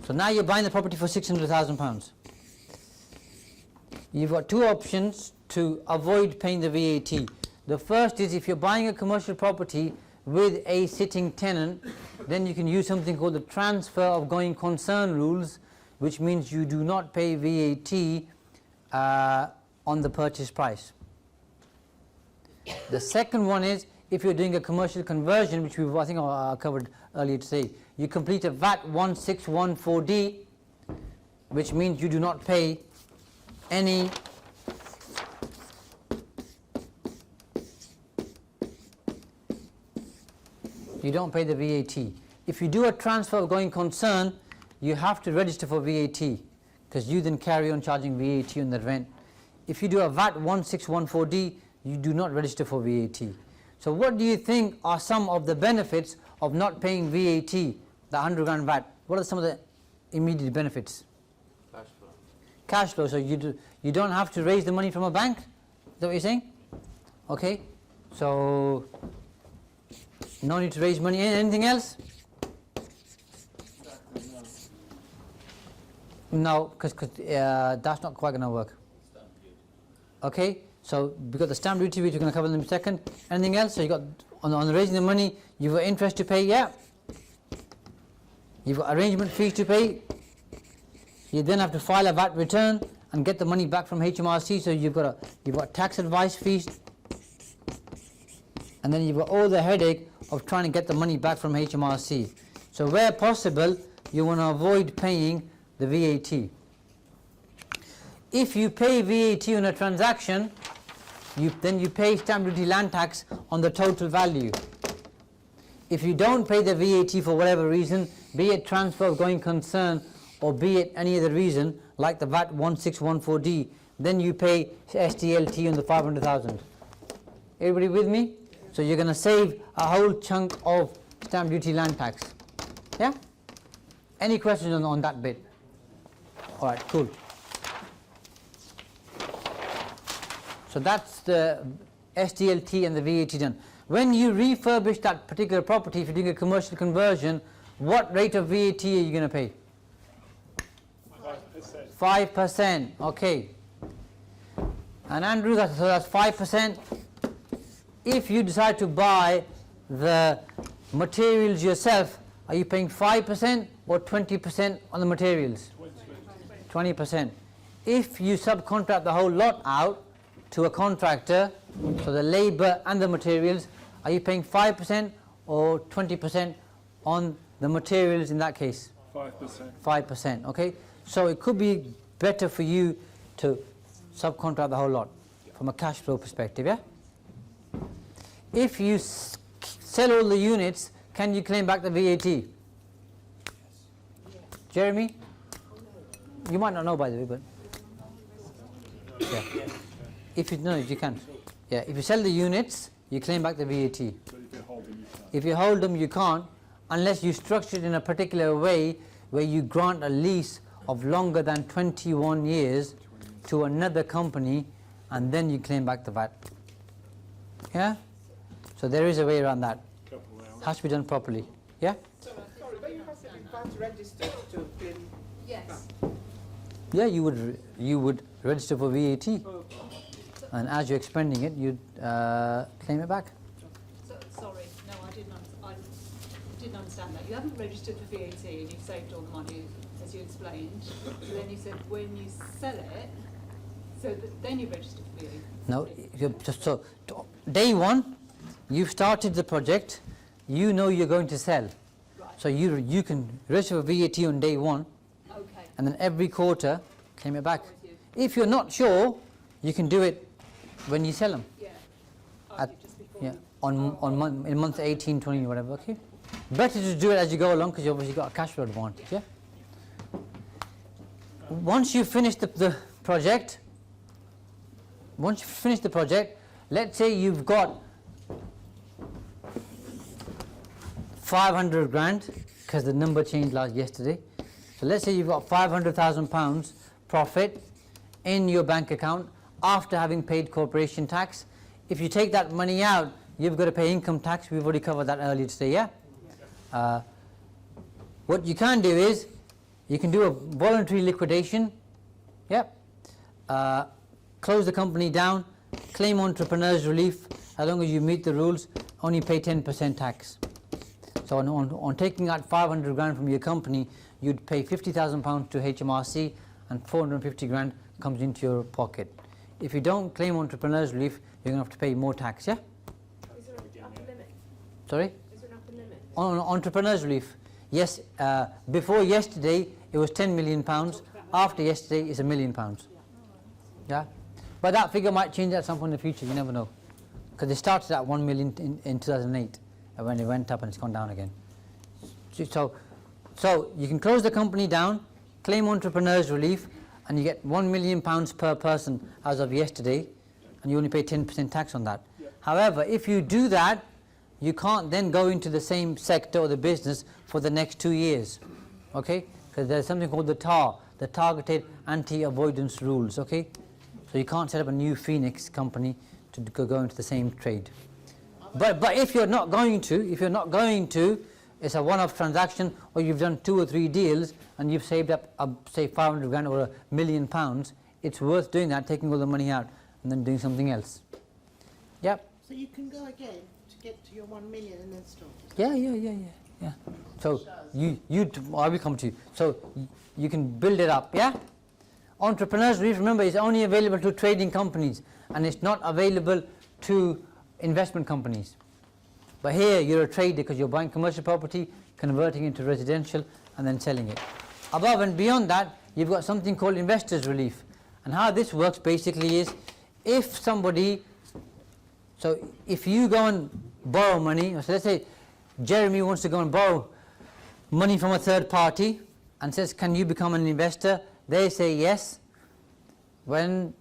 So now you're buying the property for £600,000. You've got two options to avoid paying the VAT. The first is if you're buying a commercial property with a sitting tenant, then you can use something called the transfer of going concern rules, which means you do not pay VAT on the purchase price. The second one is if you're doing a commercial conversion, which I think I covered earlier today. You complete a VAT 1614D, which means you do not pay any you don't pay the VAT. If you do a transfer of going concern, you have to register for VAT, because you then carry on charging VAT on the rent. If you do a VAT 1614D, you do not register for VAT. So what do you think are some of the benefits of not paying VAT, the 100 grand VAT? What are some of the immediate benefits? Cash flow. Cash flow. So you don't have to raise the money from a bank? Is that what you're saying? Okay. So no need to raise money. Anything else? No, because that's not quite going to work. Okay, so because the stamp duty, which we're going to cover in a second. Anything else? So you got on raising the money, you've got interest to pay. Yeah. You've got arrangement fees to pay. You then have to file a VAT return and get the money back from HMRC. So you've got tax advice fees, and then you've got all the headache of trying to get the money back from HMRC. So where possible, you want to avoid paying the VAT. If you pay VAT on a transaction, then you pay stamp duty land tax on the total value. If you don't pay the VAT for whatever reason, be it transfer of going concern or be it any other reason, like the VAT 1614D, then you pay SDLT on the 500,000. Everybody with me? So you're going to save a whole chunk of stamp duty land tax. Yeah? Any questions on that bit? Alright, cool. So that's the SDLT and the VAT done. When you refurbish that particular property, if you're doing a commercial conversion, what rate of VAT are you going to pay? 5%. 5%. Okay. And Andrew, so that's 5%. If you decide to buy the materials yourself, are you paying 5% or 20% on the materials? 20%. If you subcontract the whole lot out to a contractor, so the labour and the materials, are you paying 5% or 20% on the materials in that case? 5%. 5%, okay? So it could be better for you to subcontract the whole lot from a cash flow perspective, yeah? If you sell all the units, can you claim back the VAT? Yes. Jeremy? You might not know, by the way, but yeah. If you can. Yeah, if you sell the units, you claim back the VAT. If you hold them, you can't, unless you structure it in a particular way where you grant a lease of longer than 21 years to another company, and then you claim back the VAT. Yeah? So there is a way around that. Has to be done properly. Yeah? Sorry, but you have to be VAT registered to claim. Yes. Yeah, you would register for VAT, and as you're expending it, you'd claim it back. So, sorry, no, I didn't understand that. You haven't registered for VAT and you've saved all the money, as you explained. So then you said when you sell it, so then you register for VAT. No, so day one, you've started the project. You know you're going to sell, Right. so you can register for VAT on day one. Okay. And then every quarter claim it back. With you. If you're not sure, you can do it when you sell them. Yeah. Just before. Yeah, in month 18, 20, whatever. Okay. Better to do it as you go along because you obviously got a cash flow advantage. Yeah. Once you finish the project, let's say you've got 500 grand, because the number changed yesterday. So let's say you've got £500,000 profit in your bank account after having paid corporation tax. If you take that money out, you've got to pay income tax. We've already covered that earlier today, yeah? What you can do is, You can do a voluntary liquidation, yep. Close the company down, claim entrepreneurs relief, as long as you meet the rules, only pay 10% tax. So on taking out 500 grand from your company, you'd pay £50,000 to HMRC and 450 grand comes into your pocket. If you don't claim entrepreneurs relief, you're going to have to pay more tax, yeah? Is there an upper limit? Sorry? Is there an upper limit? On entrepreneurs relief, yes, before yesterday it was 10 million pounds, after yesterday it's £1 million. Yeah? But that figure might change at some point in the future, you never know. Because it started at 1 million in 2008, and when it went up and it's gone down again. So you can close the company down, claim entrepreneurs relief, and you get £1 million per person as of yesterday, and you only pay 10% tax on that. Yeah. However, if you do that, you can't then go into the same sector or the business for the next 2 years, okay? Because there's something called the TAR, the Targeted Anti-Avoidance Rules, okay? So you can't set up a new Phoenix company to go into the same trade. But if you're not going to, it's a one-off transaction, or you've done 2 or 3 deals and you've saved up, say 500 grand or £1 million, it's worth doing that, taking all the money out and then doing something else. Yep. So you can go again to get to your 1 million and then stop. Yeah. So I will come to you. So you can build it up, yeah? Entrepreneurs relief, remember, is only available to trading companies and it's not available to investment companies. But here you're a trader because you're buying commercial property, converting into residential and then selling it. Above and beyond that, you've got something called investors relief. And how this works basically is, if you go and borrow money, so let's say Jeremy wants to go and borrow money from a third party and says, can you become an investor? They say yes. When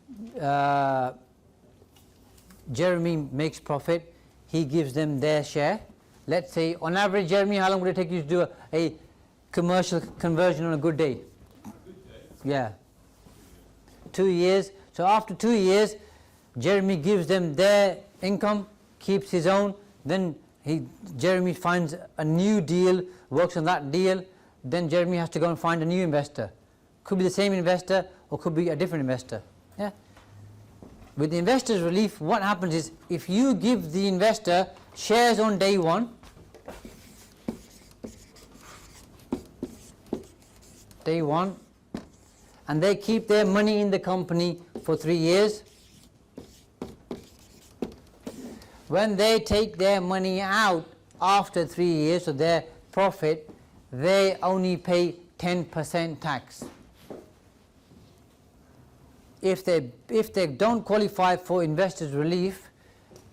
Jeremy makes profit, he gives them their share. Let's say, on average, Jeremy, how long would it take you to do a commercial conversion on a good day? Yeah. 2 years. So after 2 years, Jeremy gives them their income, keeps his own, then Jeremy finds a new deal, works on that deal, then Jeremy has to go and find a new investor. Could be the same investor or could be a different investor. Yeah. With the investors relief, what happens is, if you give the investor shares on day one, and they keep their money in the company for 3 years, when they take their money out after 3 years, so their profit, they only pay 10% tax. If they don't qualify for investors relief,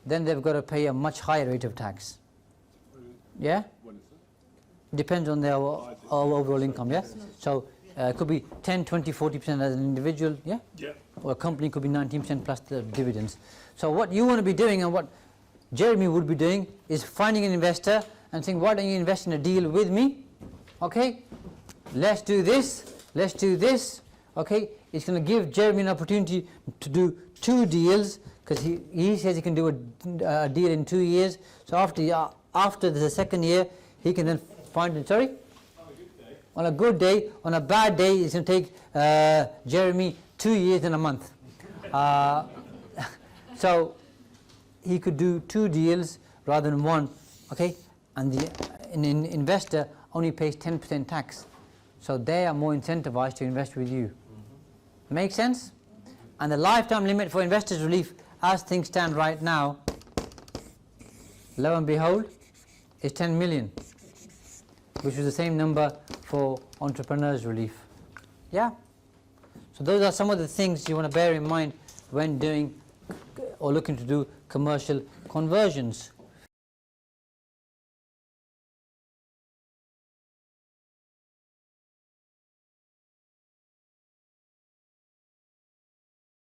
then they've got to pay a much higher rate of tax. Yeah? Depends on their overall income, yeah? So it could be 10, 20, 40% as an individual, yeah? Yeah. Or a company could be 19% plus the dividends. So what you want to be doing, and what Jeremy would be doing, is finding an investor and saying, why don't you invest in a deal with me? Okay? Let's do this, okay? It's going to give Jeremy an opportunity to do 2 deals, because he says he can do a deal in 2 years. So after the second year, he can then find it. Sorry? On a good day. On a bad day, it's going to take Jeremy 2 years and a month. So he could do 2 deals rather than 1, okay? And an investor only pays 10% tax. So they are more incentivized to invest with you. Make sense? And the lifetime limit for investors relief, as things stand right now, lo and behold, is 10 million, which is the same number for entrepreneurs relief. Yeah? So those are some of the things you want to bear in mind when doing or looking to do commercial conversions.